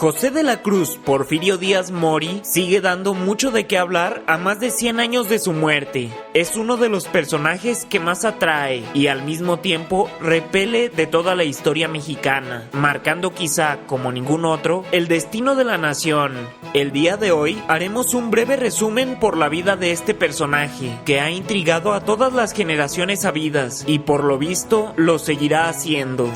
José de la Cruz Porfirio Díaz Mori sigue dando mucho de qué hablar a más de 100 años de su muerte. Es uno de los personajes que más atrae y al mismo tiempo repele de toda la historia mexicana, marcando quizá, como ningún otro, el destino de la nación. El día de hoy haremos un breve resumen por la vida de este personaje, que ha intrigado a todas las generaciones habidas y por lo visto lo seguirá haciendo.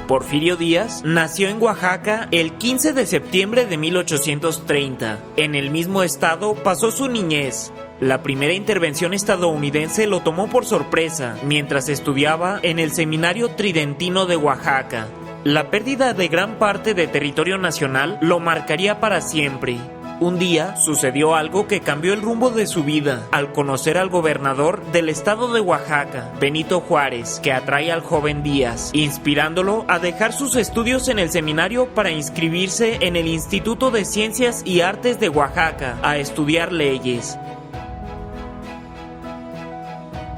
Porfirio Díaz nació en Oaxaca el 15 de septiembre de 1830. En el mismo estado pasó su niñez. La primera intervención estadounidense lo tomó por sorpresa mientras estudiaba en el Seminario Tridentino de Oaxaca. La pérdida de gran parte de territorio nacional lo marcaría para siempre. Un día sucedió algo que cambió el rumbo de su vida al conocer al gobernador del estado de Oaxaca, Benito Juárez, que atrae al joven Díaz, inspirándolo a dejar sus estudios en el seminario para inscribirse en el Instituto de Ciencias y Artes de Oaxaca a estudiar leyes.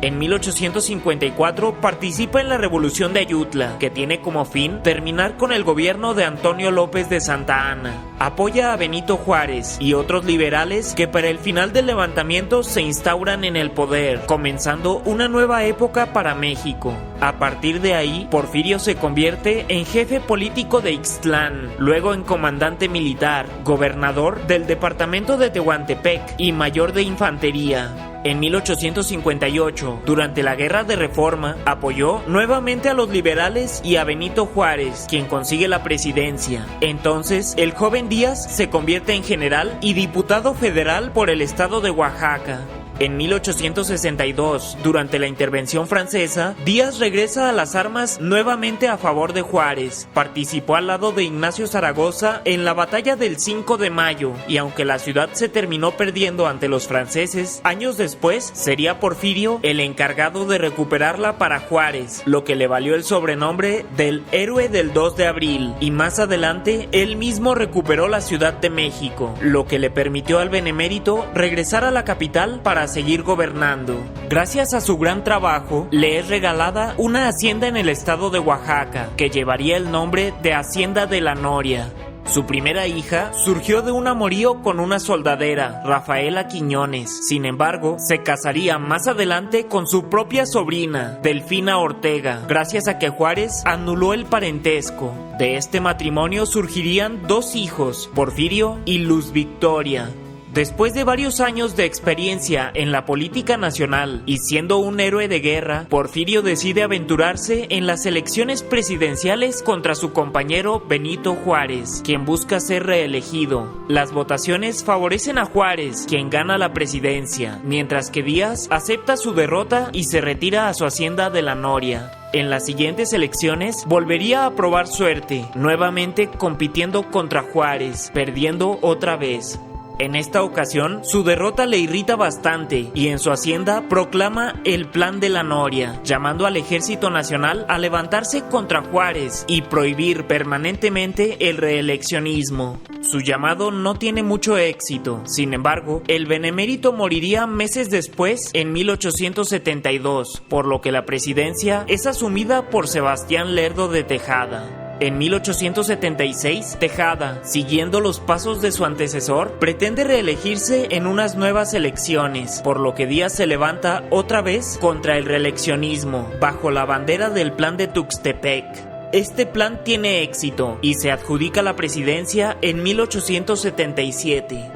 En 1854 participa en la Revolución de Ayutla, que tiene como fin terminar con el gobierno de Antonio López de Santa Anna. Apoya a Benito Juárez y otros liberales que para el final del levantamiento se instauran en el poder, comenzando una nueva época para México. A partir de ahí, Porfirio se convierte en jefe político de Ixtlán, luego en comandante militar, gobernador del departamento de Tehuantepec y mayor de infantería. En 1858, durante la Guerra de Reforma, apoyó nuevamente a los liberales y a Benito Juárez, quien consigue la presidencia. Entonces, el joven Díaz se convierte en general y diputado federal por el estado de Oaxaca. En 1862, durante la intervención francesa, Díaz regresa a las armas nuevamente a favor de Juárez. Participó al lado de Ignacio Zaragoza en la batalla del 5 de mayo, y aunque la ciudad se terminó perdiendo ante los franceses, años después sería Porfirio el encargado de recuperarla para Juárez, lo que le valió el sobrenombre del héroe del 2 de abril, y más adelante él mismo recuperó la Ciudad de México, lo que le permitió al benemérito regresar a la capital para seguir gobernando. Gracias a su gran trabajo, le es regalada una hacienda en el estado de Oaxaca, que llevaría el nombre de Hacienda de la Noria. Su primera hija surgió de un amorío con una soldadera, Rafaela Quiñones. Sin embargo, se casaría más adelante con su propia sobrina, Delfina Ortega, gracias a que Juárez anuló el parentesco. De este matrimonio surgirían 2 hijos, Porfirio y Luz Victoria. Después de varios años de experiencia en la política nacional y siendo un héroe de guerra, Porfirio decide aventurarse en las elecciones presidenciales contra su compañero Benito Juárez, quien busca ser reelegido. Las votaciones favorecen a Juárez, quien gana la presidencia, mientras que Díaz acepta su derrota y se retira a su hacienda de la Noria. En las siguientes elecciones volvería a probar suerte, nuevamente compitiendo contra Juárez, perdiendo otra vez. En esta ocasión, su derrota le irrita bastante y en su hacienda proclama el Plan de la Noria, llamando al Ejército Nacional a levantarse contra Juárez y prohibir permanentemente el reeleccionismo. Su llamado no tiene mucho éxito, sin embargo, el benemérito moriría meses después, en 1872, por lo que la presidencia es asumida por Sebastián Lerdo de Tejada. En 1876, Tejada, siguiendo los pasos de su antecesor, pretende reelegirse en unas nuevas elecciones, por lo que Díaz se levanta otra vez contra el reeleccionismo, bajo la bandera del Plan de Tuxtepec. Este plan tiene éxito y se adjudica la presidencia en 1877.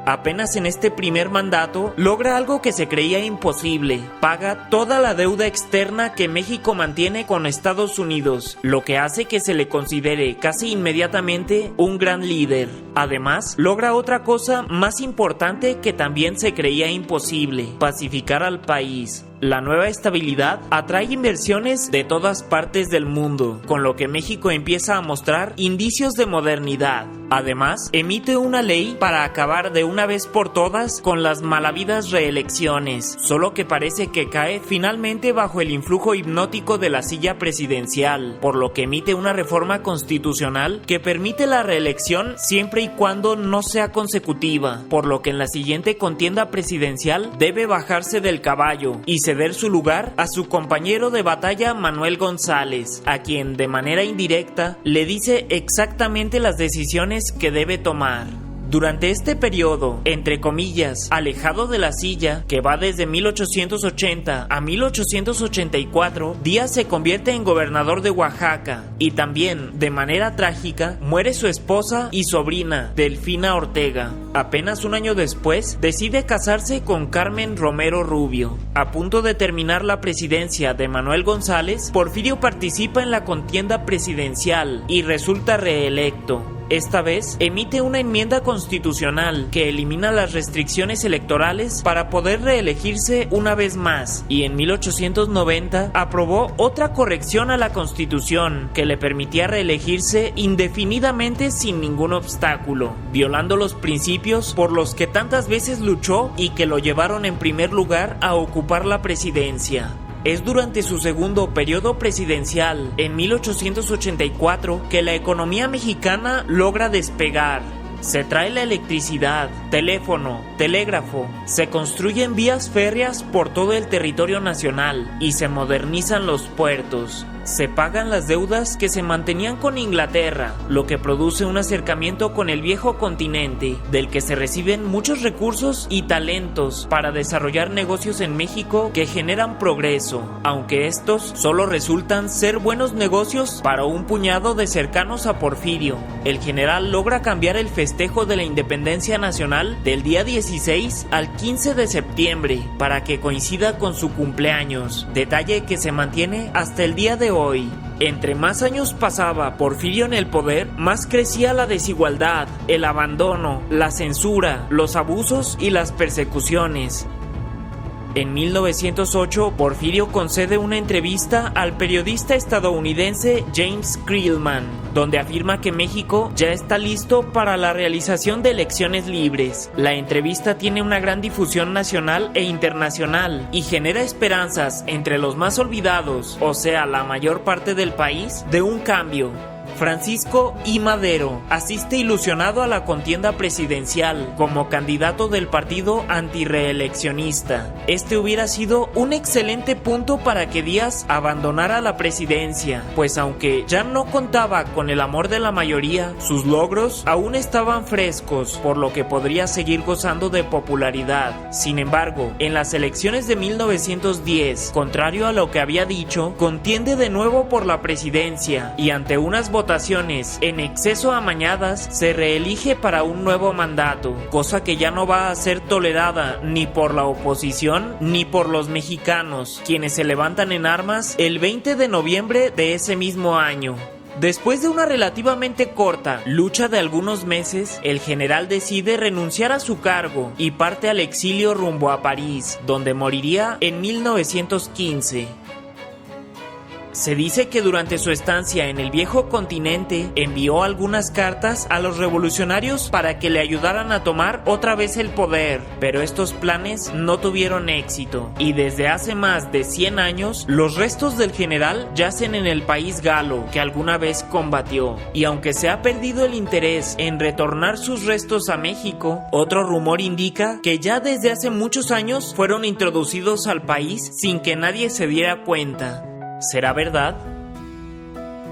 Apenas en este primer mandato, logra algo que se creía imposible: paga toda la deuda externa que México mantiene con Estados Unidos, lo que hace que se le considere casi inmediatamente un gran líder. Además, logra otra cosa más importante que también se creía imposible: pacificar al país. La nueva estabilidad atrae inversiones de todas partes del mundo, con lo que México empieza a mostrar indicios de modernidad. Además, emite una ley para acabar de una vez por todas con las malavidas reelecciones, solo que parece que cae finalmente bajo el influjo hipnótico de la silla presidencial, por lo que emite una reforma constitucional que permite la reelección siempre y cuando no sea consecutiva, por lo que en la siguiente contienda presidencial debe bajarse del caballo y ceder su lugar a su compañero de batalla Manuel González, a quien de manera indirecta le dice exactamente las decisiones que debe tomar. Durante este periodo, entre comillas, alejado de la silla, que va desde 1880 a 1884, Díaz se convierte en gobernador de Oaxaca y también, de manera trágica, muere su esposa y sobrina, Delfina Ortega. Apenas un año después, decide casarse con Carmen Romero Rubio. A punto de terminar la presidencia de Manuel González, Porfirio participa en la contienda presidencial y resulta reelecto. Esta vez emite una enmienda constitucional que elimina las restricciones electorales para poder reelegirse una vez más, y en 1890 aprobó otra corrección a la Constitución que le permitía reelegirse indefinidamente sin ningún obstáculo, violando los principios por los que tantas veces luchó y que lo llevaron en primer lugar a ocupar la presidencia. Es durante su segundo periodo presidencial, en 1884, que la economía mexicana logra despegar. Se trae la electricidad, teléfono, telégrafo, se construyen vías férreas por todo el territorio nacional y se modernizan los puertos. Se pagan las deudas que se mantenían con Inglaterra, lo que produce un acercamiento con el viejo continente, del que se reciben muchos recursos y talentos para desarrollar negocios en México que generan progreso, aunque estos solo resultan ser buenos negocios para un puñado de cercanos a Porfirio. El general logra cambiar el festejo de la independencia nacional del día 16 al 15 de septiembre para que coincida con su cumpleaños, detalle que se mantiene hasta el día de hoy. Entre más años pasaba Porfirio en el poder, más crecía la desigualdad, el abandono, la censura, los abusos y las persecuciones. En 1908, Porfirio concede una entrevista al periodista estadounidense James Creelman, donde afirma que México ya está listo para la realización de elecciones libres. La entrevista tiene una gran difusión nacional e internacional y genera esperanzas entre los más olvidados, o sea, la mayor parte del país, de un cambio. Francisco I. Madero asiste ilusionado a la contienda presidencial como candidato del partido antirreeleccionista. Este hubiera sido un excelente punto para que Díaz abandonara la presidencia, pues aunque ya no contaba con el amor de la mayoría, sus logros aún estaban frescos, por lo que podría seguir gozando de popularidad. Sin embargo, en las elecciones de 1910, contrario a lo que había dicho, contiende de nuevo por la presidencia y ante unas votaciones en exceso amañadas se reelige para un nuevo mandato, cosa que ya no va a ser tolerada ni por la oposición ni por los mexicanos, quienes se levantan en armas el 20 de noviembre de ese mismo año. Después de una relativamente corta lucha de algunos meses, el general decide renunciar a su cargo y parte al exilio rumbo a París, donde moriría en 1915. Se dice que durante su estancia en el viejo continente envió algunas cartas a los revolucionarios para que le ayudaran a tomar otra vez el poder, pero estos planes no tuvieron éxito y desde hace más de 100 años los restos del general yacen en el país galo que alguna vez combatió, y aunque se ha perdido el interés en retornar sus restos a México, otro rumor indica que ya desde hace muchos años fueron introducidos al país sin que nadie se diera cuenta. ¿Será verdad?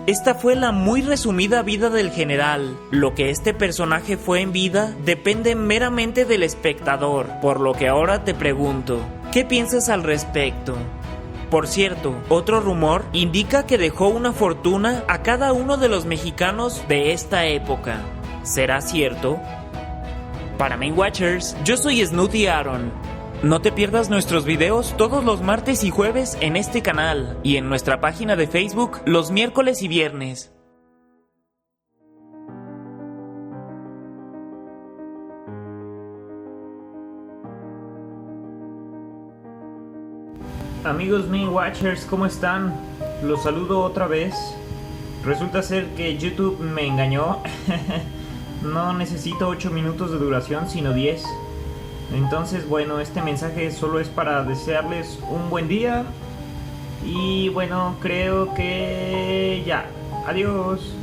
Esta fue la muy resumida vida del general. Lo que este personaje fue en vida depende meramente del espectador, por lo que ahora te pregunto, ¿qué piensas al respecto? Por cierto, otro rumor indica que dejó una fortuna a cada uno de los mexicanos de esta época. ¿Será cierto? Para Main Watchers, yo soy Snooty Aaron. No te pierdas nuestros videos todos los martes y jueves en este canal y en nuestra página de Facebook los miércoles y viernes. Amigos Main Watchers, ¿cómo están? Los saludo otra vez. Resulta ser que YouTube me engañó. No necesito 8 minutos de duración, sino 10. Entonces, bueno, este mensaje solo es para desearles un buen día. Y bueno, creo que ya. Adiós.